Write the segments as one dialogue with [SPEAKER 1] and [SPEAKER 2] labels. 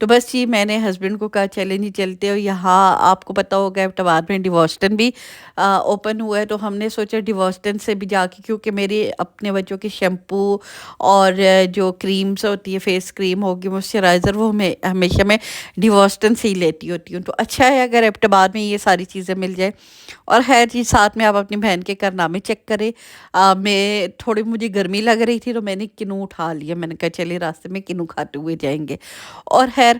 [SPEAKER 1] تو بس جی میں نے ہسبینڈ کو کہا چلیں جی چلتے ہو، یہاں آپ کو پتہ ہوگا ایبٹ آباد میں ڈیوورسٹن بھی اوپن ہوا ہے، تو ہم نے سوچا ڈیوورسٹن سے بھی جا کے، کیونکہ میری اپنے بچوں کے شیمپو اور جو کریمز ہوتی ہے، فیس کریم ہوگی، موئسچرائزر، وہ ہمیشہ میں ڈیوورسٹن سے ہی لیتی ہوتی ہوں، تو اچھا ہے اگر ایبٹ آباد میں یہ ساری چیزیں مل جائیں۔ اور خیر جی ساتھ میں آپ اپنی بہن کے کارنامے چیک کریں۔ میں تھوڑی مجھے گرمی لگ رہی تھی تو میں نے کنو اٹھا لیا، میں نے کہا چلے راستے میں کنو کھاتے ہوئے جائیں گے۔ اور خیر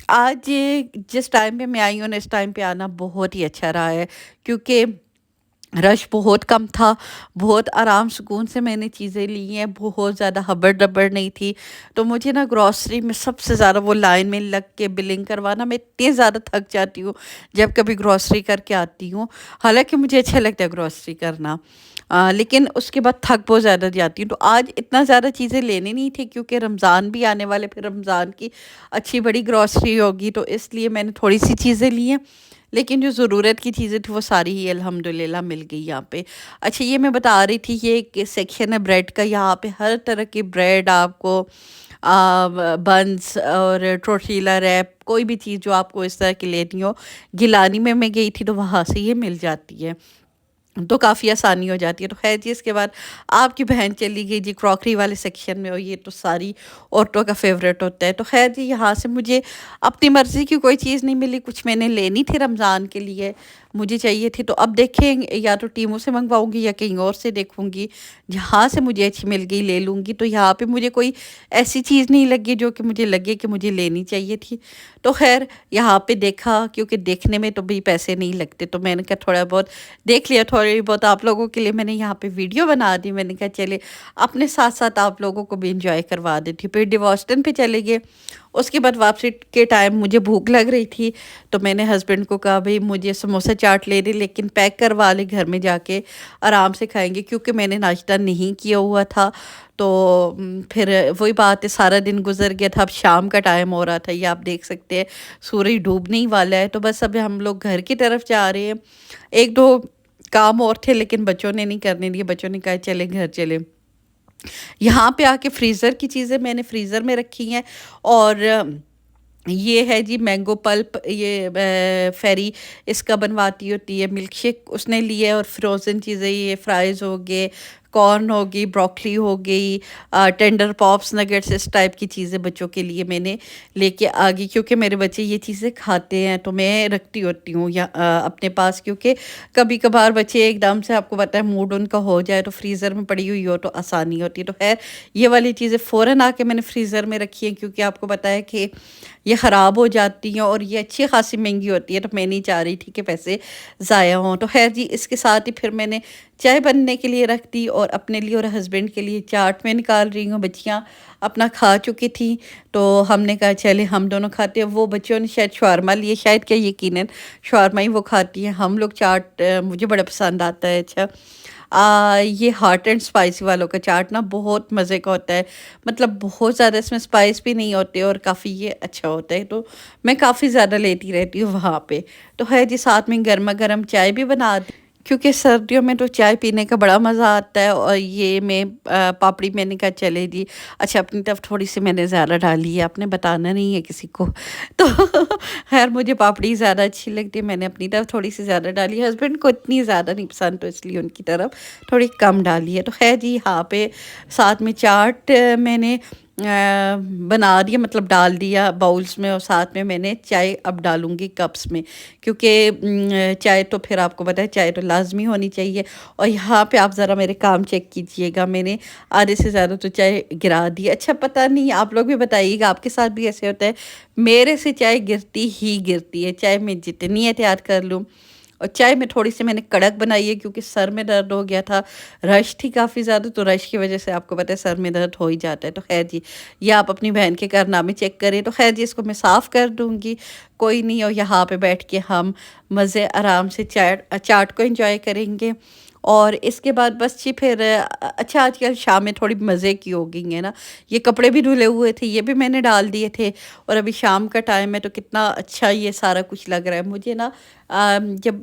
[SPEAKER 1] آج جس ٹائم پہ میں آئی ہوں نا، اس ٹائم پہ آنا بہت ہی اچھا رہا ہے، کیونکہ رش بہت کم تھا، بہت آرام سکون سے میں نے چیزیں لی ہیں، بہت زیادہ ہبڑ ڈبڑ نہیں تھی۔ تو مجھے نا گروسری میں سب سے زیادہ وہ لائن میں لگ کے بلنگ کروانا، میں اتنی زیادہ تھک جاتی ہوں جب کبھی گروسری کر کے آتی ہوں، حالانکہ مجھے اچھا لگتا ہے گروسری کرنا، لیکن اس کے بعد تھک بہت زیادہ جاتی ہوں۔ تو آج اتنا زیادہ چیزیں لینے نہیں تھی کیونکہ رمضان بھی آنے والے، پھر رمضان کی اچھی بڑی گروسری ہوگی، تو اس لیے میں نے تھوڑی سی چیزیں لی ہیں، لیکن جو ضرورت کی چیزیں تھیں وہ ساری ہی الحمدللہ مل گئی یہاں پہ۔ اچھا یہ میں بتا رہی تھی، یہ ایک سیکشن ہے بریڈ کا، یہاں پہ ہر طرح کی بریڈ آپ کو، بنس اور ٹورٹیلا ریپ، کوئی بھی چیز جو آپ کو اس طرح کی لینی ہو، گیلانی میں گئی تھی تو وہاں سے یہ مل جاتی ہے، تو کافی آسانی ہو جاتی ہے۔ تو خیر جی اس کے بعد آپ کی بہن چلی گئی جی کراکری والے سیکشن میں، اور یہ تو ساری عورتوں کا فیوریٹ ہوتا ہے۔ تو خیر جی یہاں سے مجھے اپنی مرضی کی کوئی چیز نہیں ملی، کچھ میں نے لینی تھی رمضان کے لیے، مجھے چاہیے تھی، تو اب دیکھیں یا تو ٹیموں سے منگواؤں گی یا کہیں اور سے دیکھوں گی، جہاں سے مجھے اچھی مل گئی لے لوں گی۔ تو یہاں پہ مجھے کوئی ایسی چیز نہیں لگی جو کہ مجھے لگے کہ مجھے لینی چاہیے تھی۔ تو خیر یہاں پہ دیکھا، کیونکہ دیکھنے میں تو بھی پیسے نہیں لگتے، تو میں نے کہا تھوڑا بہت دیکھ لیا، تھوڑی بہت آپ لوگوں کے لیے میں نے یہاں پہ ویڈیو بنا دی، میں نے کہا چلے اپنے ساتھ ساتھ آپ لوگوں کو بھی انجوائے کروا دیتی۔ پھر ڈیوورسٹن پہ چلے گئے، اس کے بعد واپسی کے ٹائم مجھے بھوک لگ رہی تھی، تو میں نے ہسبینڈ کو کہا بھئی مجھے سموسہ چاٹ لے دے، لیکن پیک کروا لے، گھر میں جا کے آرام سے کھائیں گے، کیونکہ میں نے ناشتہ نہیں کیا ہوا تھا۔ تو پھر وہی بات ہے، سارا دن گزر گیا تھا، اب شام کا ٹائم ہو رہا تھا، یہ آپ دیکھ سکتے ہیں سورج ڈوبنے ہی والا ہے۔ تو بس اب ہم لوگ گھر کی طرف جا رہے ہیں، ایک دو کام اور تھے لیکن بچوں نے نہیں کرنے دیے، بچوں نے کہا چلے گھر چلے۔ یہاں پہ آ کے فریزر کی چیزیں میں نے فریزر میں رکھی ہیں، اور یہ ہے جی مینگو پلپ، یہ فیری اس کا بنواتی ہوتی ہے، ملک شیک اس نے لی ہے، اور فروزن چیزیں یہ فرائز ہو گئے، کارن ہو گئی، بروکلی ہو گئی، ٹینڈر پاپس، نگٹس، اس ٹائپ کی چیزیں بچوں کے لیے میں نے لے کے آ گئی، کیونکہ میرے بچے یہ چیزیں کھاتے ہیں تو میں رکھتی ہوتی ہوں یا اپنے پاس، کیونکہ کبھی کبھار بچے ایک دم سے آپ کو پتہ ہے موڈ ان کا ہو جائے تو فریزر میں پڑی ہوئی ہو تو آسانی ہوتی ہے۔ تو خیر یہ والی چیزیں فوراً آ کے میں نے فریزر میں رکھی ہیں، کیونکہ آپ کو پتہ ہے کہ یہ خراب ہو جاتی ہیں اور یہ اچھی خاصی مہنگی ہوتی ہے، تو میں نہیں چاہ رہی تھی کہ پیسے ضائع ہوں۔ تو خیر جی اس کے ساتھ ہی پھر میں نے چائے بننے کے لیے رکھ دی، اور اپنے لیے اور ہسبینڈ کے لیے چاٹ میں نکال رہی ہوں، بچیاں اپنا کھا چکی تھیں تو ہم نے کہا چلے ہم دونوں کھاتے ہیں، وہ بچوں نے شاید شاورما لیے، شاید کیا یقیناً شاورما ہی وہ کھاتی ہیں، ہم لوگ چاٹ مجھے بڑا پسند آتا ہے۔ اچھا یہ ہاٹ اینڈ اسپائسی والوں کا چاٹ نا بہت مزے کا ہوتا ہے، مطلب بہت زیادہ اس میں اسپائس بھی نہیں ہوتے اور کافی یہ اچھا ہوتا ہے، تو میں کافی زیادہ لیتی رہتی ہوں وہاں پہ۔ تو ہے جی ساتھ میں گرما گرم چائے بھی بنا دی، کیونکہ سردیوں میں تو چائے پینے کا بڑا مزہ آتا ہے، اور یہ میں پاپڑی میں نے کہا چلے جی اچھا اپنی طرف تھوڑی سی میں نے زیادہ ڈالی ہے، آپ نے بتانا نہیں ہے کسی کو، تو خیر مجھے پاپڑی زیادہ اچھی لگتی ہے، میں نے اپنی طرف تھوڑی سی زیادہ ڈالی، ہسبینڈ کو اتنی زیادہ نہیں پسند تو اس لیے ان کی طرف تھوڑی کم ڈالی ہے۔ تو خیر جی یہاں پہ ساتھ میں چاٹ میں نے بنا دیا، مطلب ڈال دیا باؤلز میں، اور ساتھ میں نے چائے اب ڈالوں گی کپس میں، کیونکہ چائے تو پھر آپ کو پتہ ہے چائے تو لازمی ہونی چاہیے۔ اور یہاں پہ آپ ذرا میرے کام چیک کیجئے گا، میں نے آدھے سے زیادہ تو چائے گرا دی، اچھا پتہ نہیں آپ لوگ بھی بتائیے گا آپ کے ساتھ بھی ایسے ہوتا ہے، میرے سے چائے گرتی ہی گرتی ہے، چائے میں جتنی احتیاط کر لوں۔ اور چائے میں تھوڑی سی میں نے کڑک بنائی ہے، کیونکہ سر میں درد ہو گیا تھا، رش تھی کافی زیادہ، تو رش کی وجہ سے آپ کو پتہ ہے سر میں درد ہو ہی جاتا ہے۔ تو خیر جی یہ آپ اپنی بہن کے کارنامے چیک کریں۔ تو خیر جی اس کو میں صاف کر دوں گی، کوئی نہیں، اور یہاں پہ بیٹھ کے ہم مزے آرام سے چاٹ کو انجوائے کریں گے۔ اور اس کے بعد بس جی پھر اچھا آج کل شام میں تھوڑی مزے کی ہو گئی ہیں نا، یہ کپڑے بھی دھلے ہوئے تھے یہ بھی میں نے ڈال دیے تھے، اور ابھی شام کا ٹائم ہے تو کتنا اچھا یہ سارا کچھ لگ رہا ہے مجھے نا۔ جب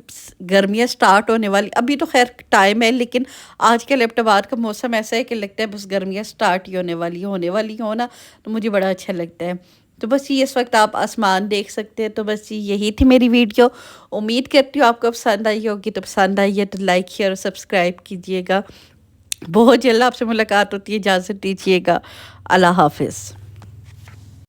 [SPEAKER 1] گرمیاں سٹارٹ ہونے والی، ابھی تو خیر ٹائم ہے، لیکن آج کل ایبٹ آباد کا موسم ایسا ہے کہ لگتا ہے بس گرمیاں سٹارٹ ہی ہونے والی ہو نا، تو مجھے بڑا اچھا لگتا ہے۔ تو بس یہ اس وقت آپ آسمان دیکھ سکتے ہیں. تو بس یہی تھی میری ویڈیو. امید کرتی ہوں آپ کو پسند آئی ہوگی. تو پسند آئی ہے تو لائک شیئر اور سبسکرائب کیجیے گا. بہت جلد آپ سے ملاقات ہوتی ہے. اجازت دیجیے گا. اللہ حافظ.